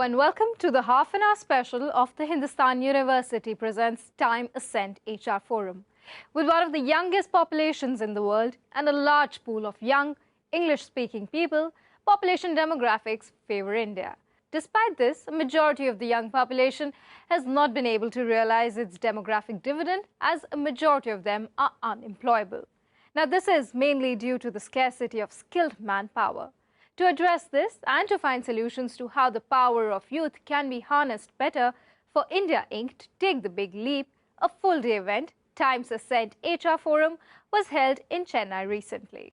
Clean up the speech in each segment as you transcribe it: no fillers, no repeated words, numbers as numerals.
Hello and welcome to the half-an-hour special of the Hindustan University presents Time Ascent HR Forum. With one of the youngest populations in the world and a large pool of young, English-speaking people, population demographics favor India. Despite this, a majority of the young population has not been able to realize its demographic dividend, as a majority of them are unemployable. Now, this is mainly due to the scarcity of skilled manpower. To address this and to find solutions to how the power of youth can be harnessed better for India Inc. to take the big leap, a full-day event, Time's Ascent HR Forum, was held in Chennai recently.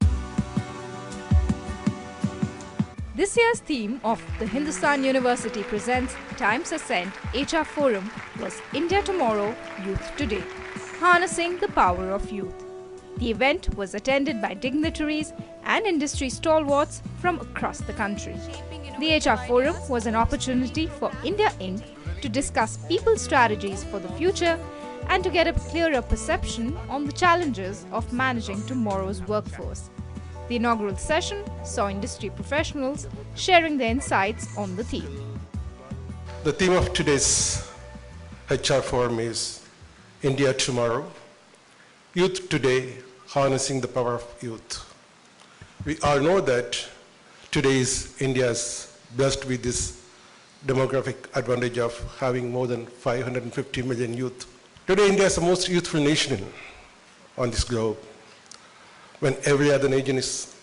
This year's theme of the Hindustan University presents Time's Ascent HR Forum was India Tomorrow, Youth Today, harnessing the power of youth. The event was attended by dignitaries and industry stalwarts from across the country. The HR Forum was an opportunity for India Inc. to discuss people's strategies for the future and to get a clearer perception on the challenges of managing tomorrow's workforce. The inaugural session saw industry professionals sharing their insights on the theme. The theme of today's HR Forum is India Tomorrow, Youth Today, Harnessing the Power of Youth. We all know that today India is blessed with this demographic advantage of having more than 550 million youth. Today India is the most youthful nation on this globe. When every other nation is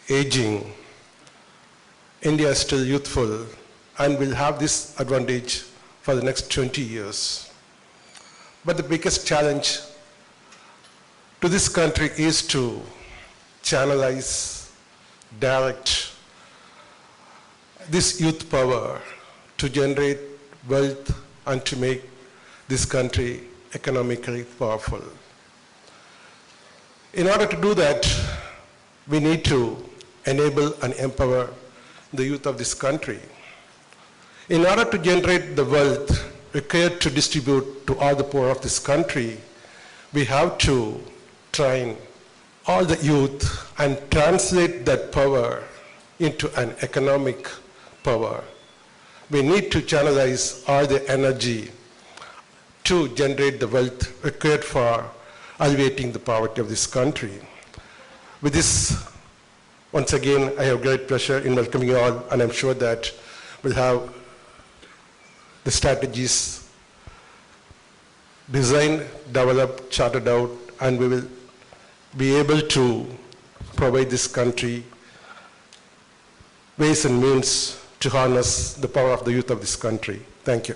aging, India is still youthful and will have this advantage for the next 20 years. But the biggest challenge to this country is to channelize, direct this youth power to generate wealth and to make this country economically powerful. In order to do that, we need to enable and empower the youth of this country. In order to generate the wealth required to distribute to all the poor of this country, we have to train all the youth and translate that power into an economic power. We need to channelize all the energy to generate the wealth required for alleviating the poverty of this country. With this, once again, I have great pleasure in welcoming you all, and I'm sure that we'll have the strategies designed, developed, charted out, and we will be able to provide this country ways and means to harness the power of the youth of this country. Thank you.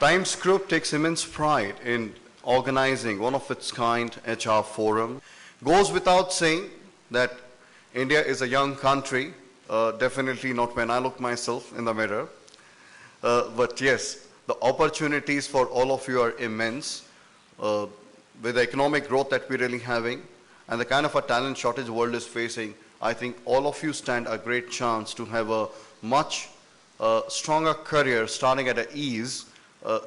Times Group takes immense pride in organizing one of its kind HR forum. Goes without saying that India is a young country, definitely not when I look myself in the mirror, but yes, the opportunities for all of you are immense. With the economic growth that we're really having and the kind of a talent shortage the world is facing, I think all of you stand a great chance to have a much stronger career starting at ease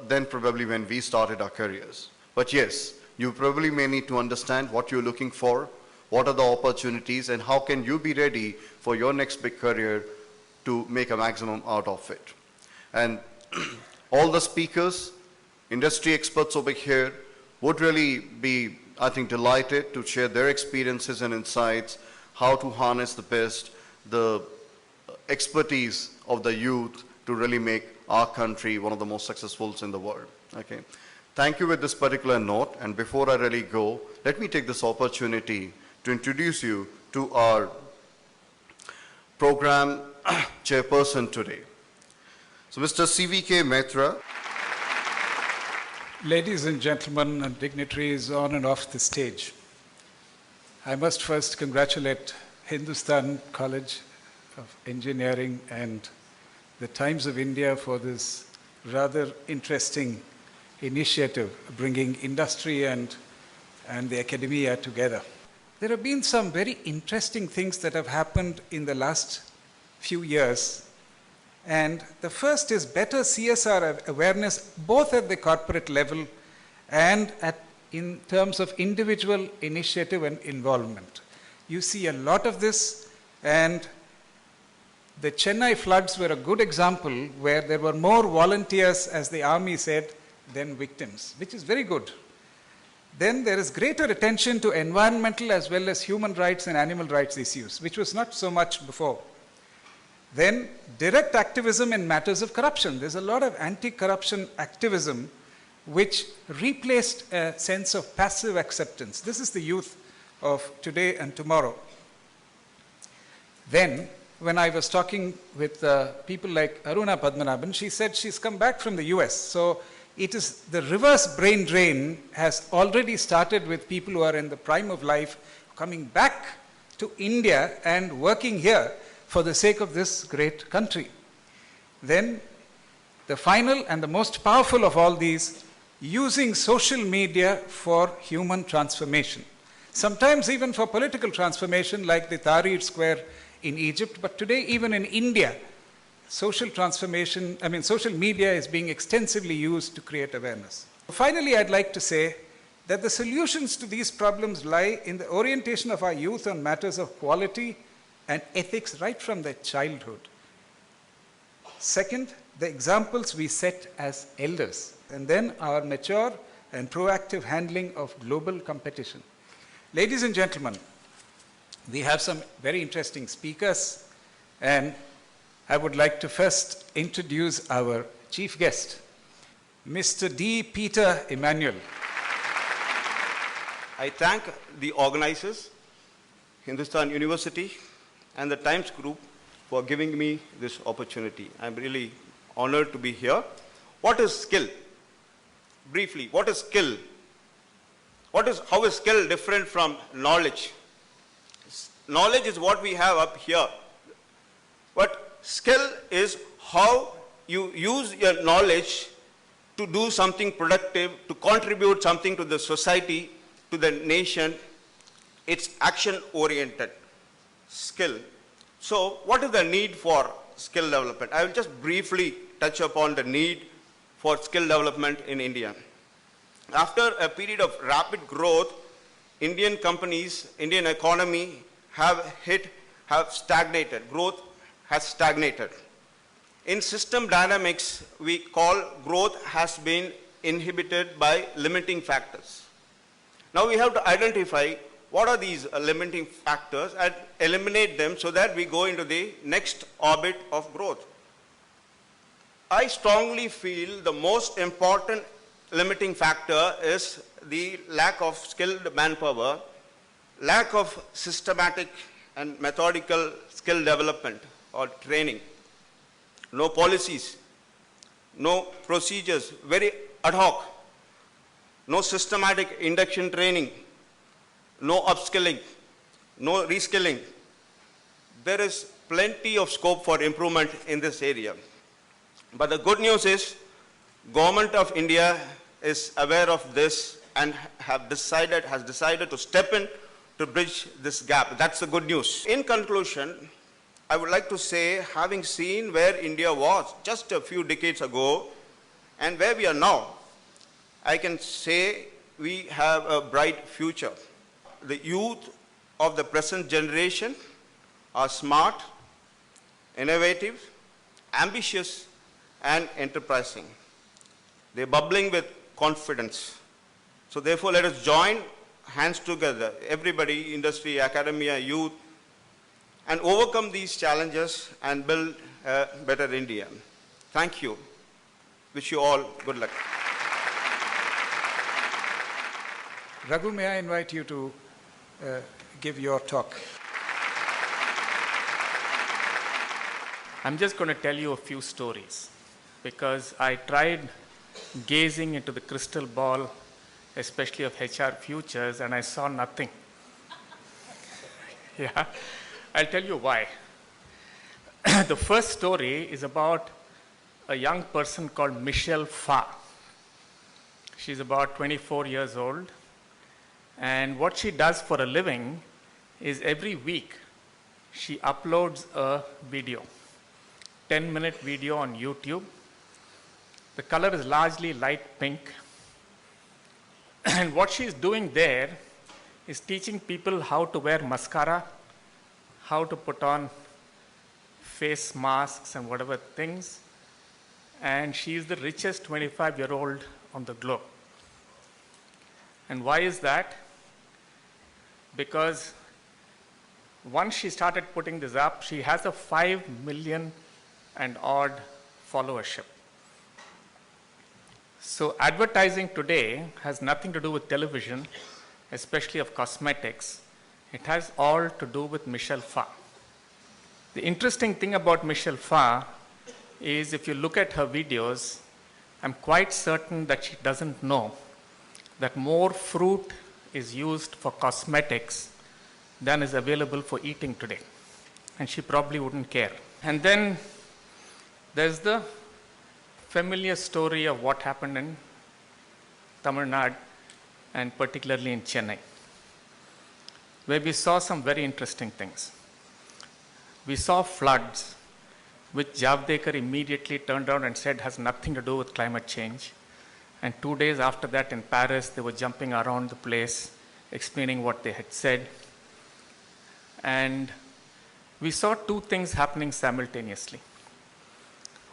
than probably when we started our careers. But yes, you probably may need to understand what you're looking for, what are the opportunities, and how can you be ready for your next big career to make a maximum out of it. And all the speakers, industry experts over here would really be, I think, delighted to share their experiences and insights, how to harness the best, the expertise of the youth to really make our country one of the most successful in the world. Okay. Thank you with this particular note, and before I really go, let me take this opportunity to introduce you to our program chairperson today. So Mr. CVK Mehta. Ladies and gentlemen and dignitaries on and off the stage, I must first congratulate Hindustan College of Engineering and the Times of India for this rather interesting initiative, bringing industry and the academia together. There have been some very interesting things that have happened in the last few years. And the first is better CSR awareness, both at the corporate level and in terms of individual initiative and involvement. You see a lot of this, and The Chennai floods were a good example where there were more volunteers, as the army said, than victims, which is very good. Then there is greater attention to environmental as well as human rights and animal rights issues, which was not so much before. Then direct activism in matters of corruption. There's a lot of anti-corruption activism which replaced a sense of passive acceptance. This is the youth of today and tomorrow. Then, when I was talking with people like Aruna Padmanabhan, she said she's come back from the US. So it is the reverse brain drain has already started with people who are in the prime of life coming back to India and working here for the sake of this great country. Then the final and the most powerful of all these, using social media for human transformation. Sometimes even for political transformation, like the Tahrir Square in Egypt, but today even in India, social media is being extensively used to create awareness. Finally, I'd like to say that the solutions to these problems lie in the orientation of our youth on matters of quality and ethics right from their childhood. Second, the examples we set as elders, and then our mature and proactive handling of global competition. Ladies and gentlemen, we have some very interesting speakers, and I would like to first introduce our chief guest, Mr. D. Peter Emmanuel. I thank the organizers, Hindustan University, and the Times Group for giving me this opportunity. I'm really honored to be here. What is skill? Briefly, what is skill? How is skill different from knowledge? Knowledge is what we have up here. But skill is how you use your knowledge to do something productive, to contribute something to the society, to the nation. It's action-oriented skill. So what is the need for skill development? I will just briefly touch upon the need for skill development in India. After a period of rapid growth, Indian companies, Indian economy have stagnated. Growth has stagnated. In system dynamics, we call growth has been inhibited by limiting factors. Now we have to identify what are these limiting factors and eliminate them so that we go into the next orbit of growth. I strongly feel the most important limiting factor is the lack of skilled manpower, lack of systematic and methodical skill development or training, no policies, no procedures, very ad hoc, no systematic induction training, no upskilling, no reskilling. There is plenty of scope for improvement in this area. But the good news is, Government of India is aware of this and has decided to step in to bridge this gap. That's the good news. In conclusion, I would like to say, having seen where India was just a few decades ago and where we are now, I can say we have a bright future. The youth of the present generation are smart, innovative, ambitious, and enterprising. They're bubbling with confidence. So therefore, let us join hands together, everybody, industry, academia, youth, and overcome these challenges and build a better India. Thank you. Wish you all good luck. Raghu, may I invite you to give your talk? I'm just going to tell you a few stories because I tried gazing into the crystal ball, especially of HR futures, and I saw nothing. Yeah, I'll tell you why. The first story is about a young person called Michelle Fa. She's about 24 years old, and what she does for a living is every week she uploads a video, 10-minute video on YouTube. The color is largely light pink. And what she's doing there is teaching people how to wear mascara, how to put on face masks and whatever things. And she is the richest 25-year-old on the globe. And why is that? Because once she started putting this up, she has a 5 million and odd followership. So advertising today has nothing to do with television, especially of cosmetics. It has all to do with Michelle Pha. The interesting thing about Michelle Pha is if you look at her videos, I'm quite certain that she doesn't know that more fruit is used for cosmetics than is available for eating today. And she probably wouldn't care. And then there's the familiar story of what happened in Tamil Nadu and particularly in Chennai, where we saw some very interesting things. We saw floods, which Javadekar immediately turned around and said has nothing to do with climate change. And 2 days after that in Paris, they were jumping around the place, explaining what they had said. And we saw two things happening simultaneously.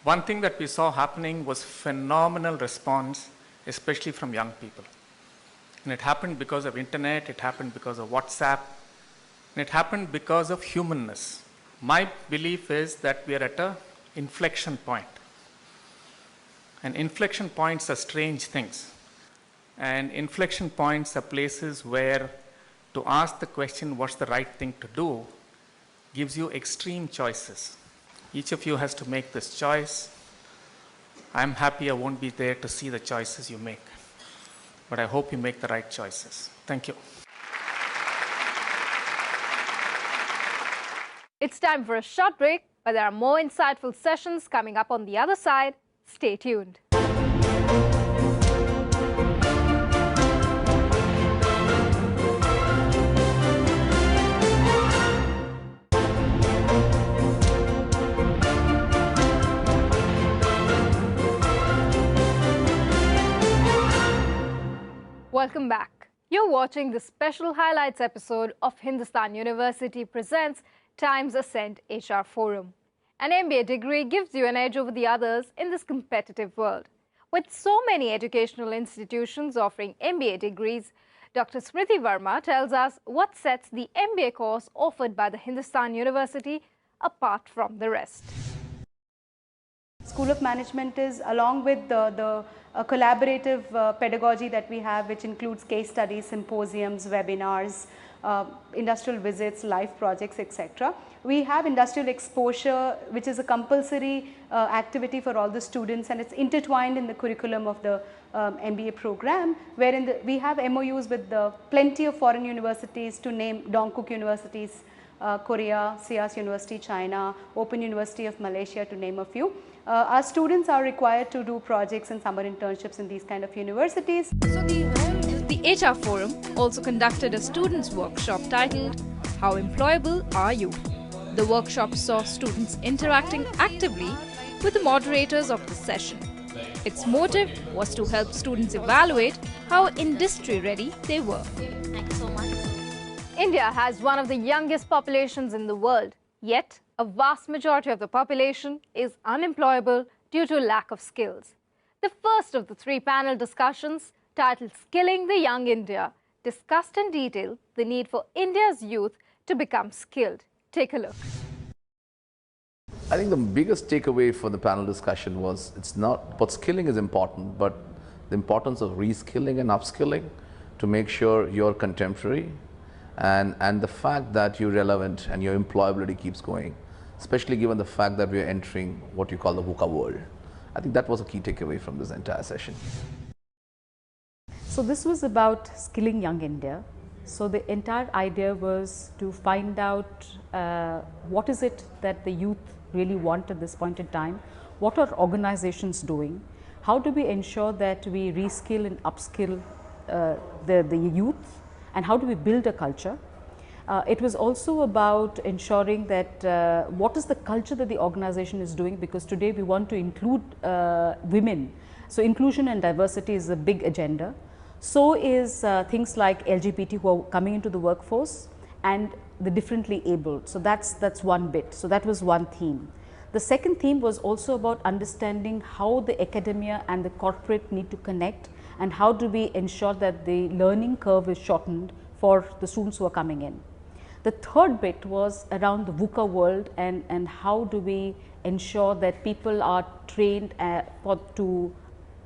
One thing that we saw happening was phenomenal response, especially from young people. And it happened because of internet, it happened because of WhatsApp, and it happened because of humanness. My belief is that we are at an inflection point. And inflection points are strange things. And inflection points are places where to ask the question, what's the right thing to do, gives you extreme choices. Each of you has to make this choice. I'm happy I won't be there to see the choices you make. But I hope you make the right choices. Thank you. It's time for a short break, but there are more insightful sessions coming up on the other side. Stay tuned. Welcome back. You're watching the special highlights episode of Hindustan University presents Times Ascent HR Forum. An MBA degree gives you an edge over the others in this competitive world. With so many educational institutions offering MBA degrees, Dr. Smriti Verma tells us what sets the MBA course offered by the Hindustan University apart from the rest. School of Management is, along with the collaborative pedagogy that we have, which includes case studies, symposiums, webinars, industrial visits, live projects, etc. We have industrial exposure, which is a compulsory activity for all the students, and it's intertwined in the curriculum of the MBA program, wherein we have MOUs with plenty of foreign universities, to name Dongkuk universities, Korea, SIAS University, China, Open University of Malaysia, to name a few. Our students are required to do projects and summer internships in these kind of universities. So the HR Forum also conducted a students' workshop titled, How Employable Are You? The workshop saw students interacting actively with the moderators of the session. Its motive was to help students evaluate how industry ready they were. Thanks so much. India has one of the youngest populations in the world, yet a vast majority of the population is unemployable due to lack of skills. The first of the three panel discussions, titled Skilling the Young India, discussed in detail the need for India's youth to become skilled. Take a look. I think the biggest takeaway for the panel discussion was it's not what skilling is important, but the importance of reskilling and upskilling to make sure you're contemporary and the fact that you're relevant and your employability keeps going, especially given the fact that we're entering what you call the VUCA world. I think that was a key takeaway from this entire session. So this was about skilling young India. So the entire idea was to find out what is it that the youth really want at this point in time, what are organizations doing, how do we ensure that we reskill and upskill the youth, and how do we build a culture. It was also about ensuring that what is the culture that the organization is doing, because today we want to include women. So inclusion and diversity is a big agenda. So is things like LGBT who are coming into the workforce, and the differently abled. So that's one bit. So that was one theme. The second theme was also about understanding how the academia and the corporate need to connect, and how do we ensure that the learning curve is shortened for the students who are coming in. The third bit was around the VUCA world, and how do we ensure that people are trained to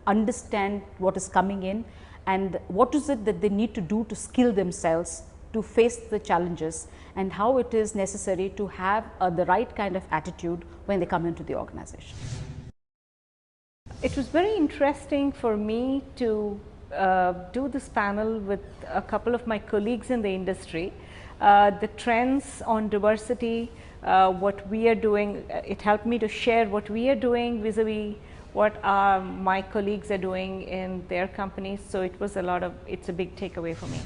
understand what is coming in, and what is it that they need to do to skill themselves to face the challenges, and how it is necessary to have the right kind of attitude when they come into the organization. It was very interesting for me to do this panel with a couple of my colleagues in the industry. The trends on diversity, what we are doing, it helped me to share what we are doing vis-a-vis what my colleagues are doing in their companies. So it was it's a big takeaway for me.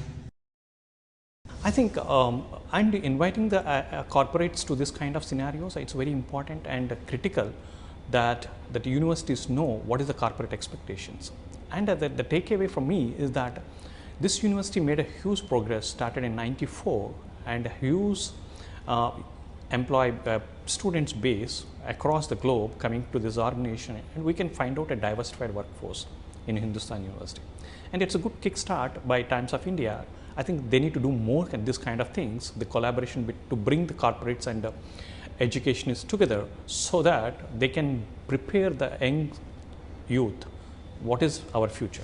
I think and inviting the corporates to this kind of scenarios, it's very important and critical that universities know what is the corporate expectations. And the takeaway from me is that this university made a huge progress, started in '94, and a huge students base across the globe coming to this organization, and we can find out a diversified workforce in Hindustan University. And it's a good kickstart by Times of India. I think they need to do more in this kind of things, the collaboration to bring the corporates and educationists together, so that they can prepare the young youth. What is our future?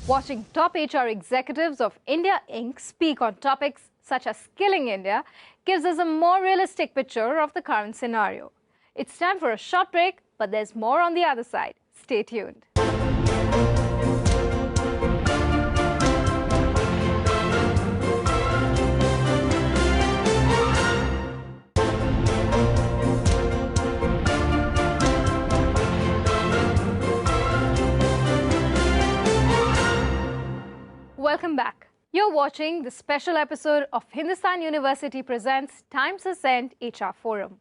Watching top HR executives of India Inc. speak on topics such as skilling India gives us a more realistic picture of the current scenario. It's time for a short break, but there's more on the other side. Stay tuned. Welcome back. You're watching the special episode of Hindustan University presents Times Ascent HR Forum.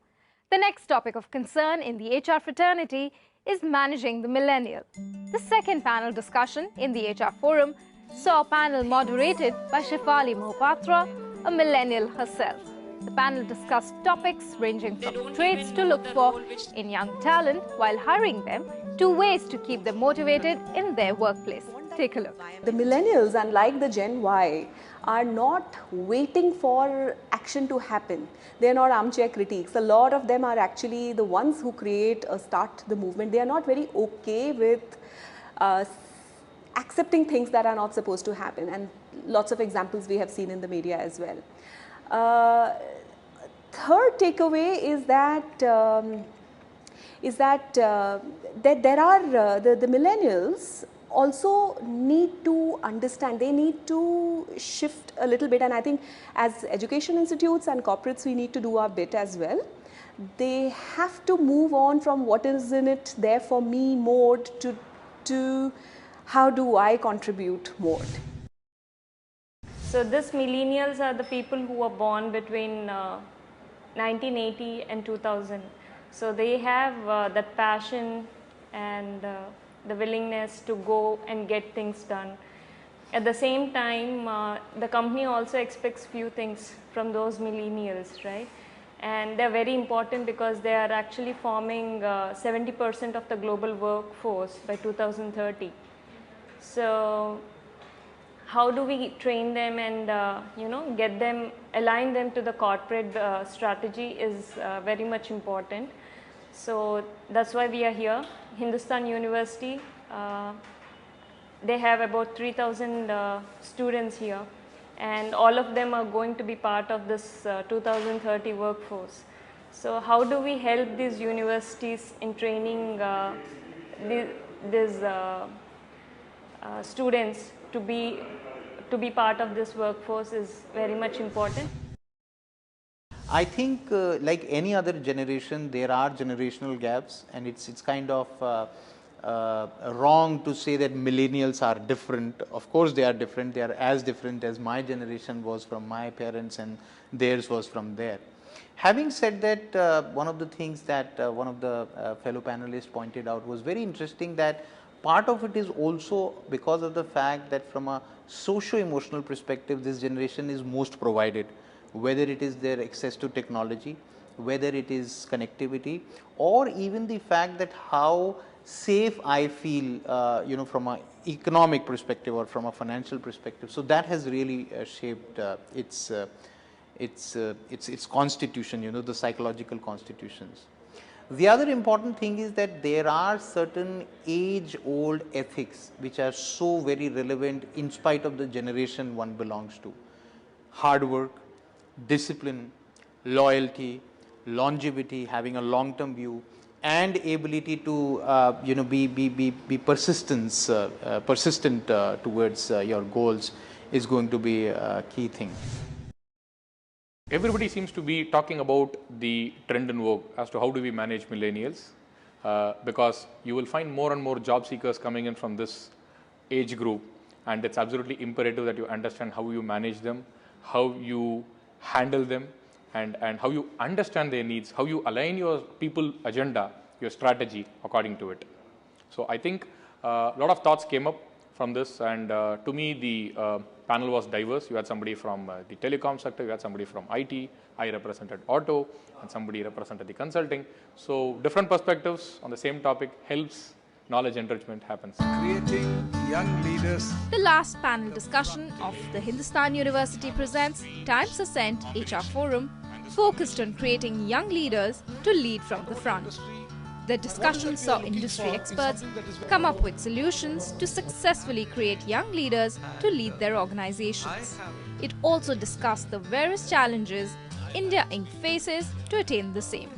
The next topic of concern in the HR fraternity is managing the millennial. The second panel discussion in the HR Forum saw a panel moderated by Shefali Mohapatra, a millennial herself. The panel discussed topics ranging from traits to look for in young talent while hiring them to ways to keep them motivated in their workplace. Take a look. The millennials, unlike the Gen Y, are not waiting for action to happen. They are not armchair critiques. A lot of them are actually the ones who start the movement. They are not very okay with accepting things that are not supposed to happen, and lots of examples we have seen in the media as well. Third takeaway is that there are the millennials also need to understand, they need to shift a little bit, and I think as education institutes and corporates we need to do our bit as well. They have to move on from what is in it there for me mode to how do I contribute mode. So this millennials are the people who were born between 1980 and 2000. So they have that passion and the willingness to go and get things done. At the same time, the company also expects few things from those millennials, right? And they're very important because they are actually forming 70% of the global workforce by 2030. So how do we train them and get them, align them to the corporate strategy is very much important. So that's why we are here. Hindustan University, they have about 3,000 students here, and all of them are going to be part of this 2030 workforce. So how do we help these universities in training these students to be part of this workforce is very much important. I think like any other generation, there are generational gaps, and it's kind of wrong to say that millennials are different. Of course they are different. They are as different as my generation was from my parents and theirs was from there. Having said that, one of the things that one of the fellow panelists pointed out was very interesting, that Part of it is also because of the fact that from a socio-emotional perspective, this generation is most provided, whether it is their access to technology, whether it is connectivity, or even the fact that how safe I feel, from an economic perspective or from a financial perspective. So that has really shaped its constitution, the psychological constitutions. The other important thing is that there are certain age-old ethics which are so very relevant in spite of the generation one belongs to. Hard work, discipline, loyalty, longevity, having a long-term view, and ability to be persistent towards your goals is going to be a key thing. Everybody seems to be talking about the trend in vogue as to how do we manage millennials, because you will find more and more job seekers coming in from this age group, and it's absolutely imperative that you understand how you manage them, how you handle them, and how you understand their needs, how you align your people agenda, your strategy according to it. So I think a lot of thoughts came up from this, and to me the panel was diverse. You had somebody from the telecom sector, you had somebody from IT, I represented auto, and somebody represented the consulting. So different perspectives on the same topic helps knowledge enrichment happens. Creating young leaders. The last panel discussion of the Hindustan University presents Times Ascent HR Forum, focused on creating young leaders to lead from the front. The discussion saw industry experts come up with solutions to successfully create young leaders to lead their organizations. It also discussed the various challenges India Inc. faces to attain the same.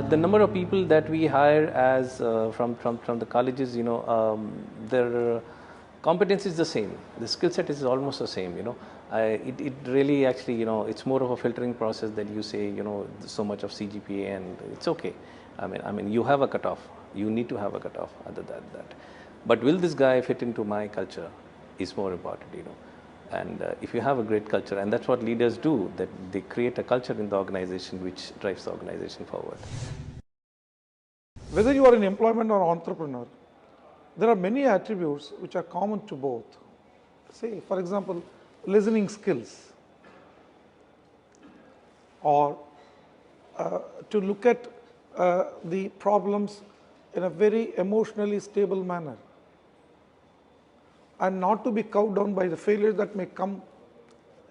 The number of people that we hire as from the colleges, their competence is the same. The skill set is almost the same. It really actually it's more of a filtering process that you say so much of CGPA, and it's okay. I mean you have a cutoff. You need to have a cutoff other than that. But will this guy fit into my culture is more important. And if you have a great culture, and that's what leaders do, that they create a culture in the organization which drives the organization forward. Whether you are in employment or entrepreneur, there are many attributes which are common to both. Say, for example, listening skills, or to look at the problems in a very emotionally stable manner, and not to be cowed down by the failures that may come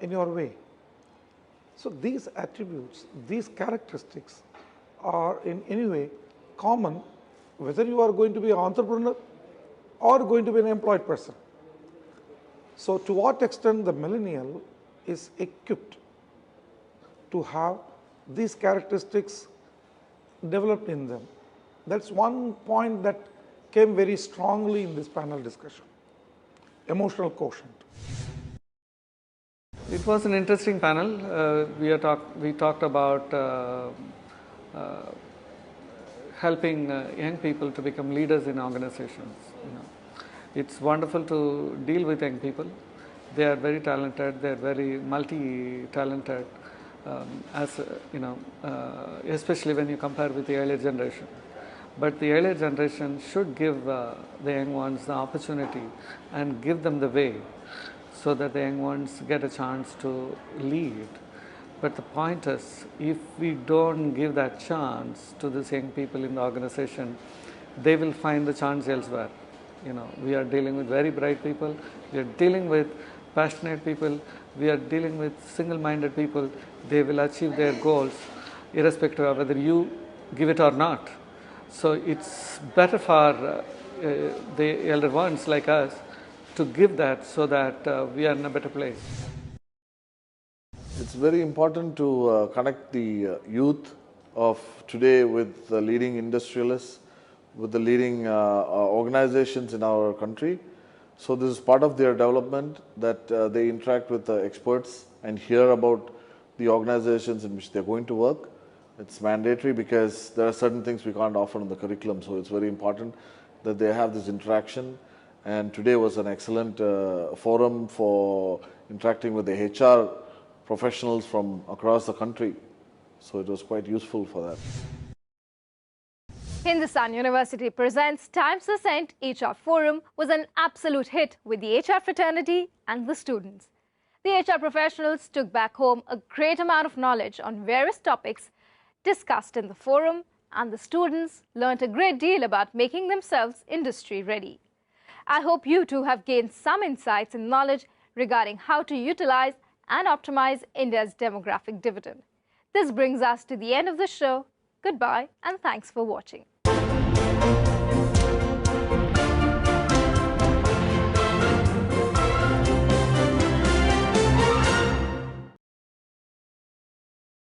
in your way. So these attributes, these characteristics are in any way common whether you are going to be an entrepreneur or going to be an employed person. So to what extent the millennial is equipped to have these characteristics developed in them. That's one point that came very strongly in this panel discussion. Emotional quotient. It was an interesting panel. We talked about helping young people to become leaders in organizations. It's wonderful to deal with young people. They are very talented. They are very multi-talented. Especially when you compare with the earlier generation. But the earlier generation should give the young ones the opportunity and give them the way so that the young ones get a chance to lead. But the point is, if we don't give that chance to these young people in the organization, they will find the chance elsewhere. We are dealing with very bright people, we are dealing with passionate people, we are dealing with single-minded people. They will achieve their goals irrespective of whether you give it or not. So it's better for the elder ones like us to give that so that we are in a better place. It's very important to connect the youth of today with the leading industrialists, with the leading organizations in our country. So this is part of their development, that they interact with the experts and hear about the organizations in which they're going to work. It's mandatory because there are certain things we can't offer in the curriculum, so it's very important that they have this interaction. And today was an excellent forum for interacting with the HR professionals from across the country. So it was quite useful for that. Hindustan University presents Times Ascent HR Forum was an absolute hit with the HR fraternity and the students. The HR professionals took back home a great amount of knowledge on various topics discussed in the forum, and the students learnt a great deal about making themselves industry ready. I hope you too have gained some insights and knowledge regarding how to utilize and optimize India's demographic dividend. This brings us to the end of the show. Goodbye and thanks for watching.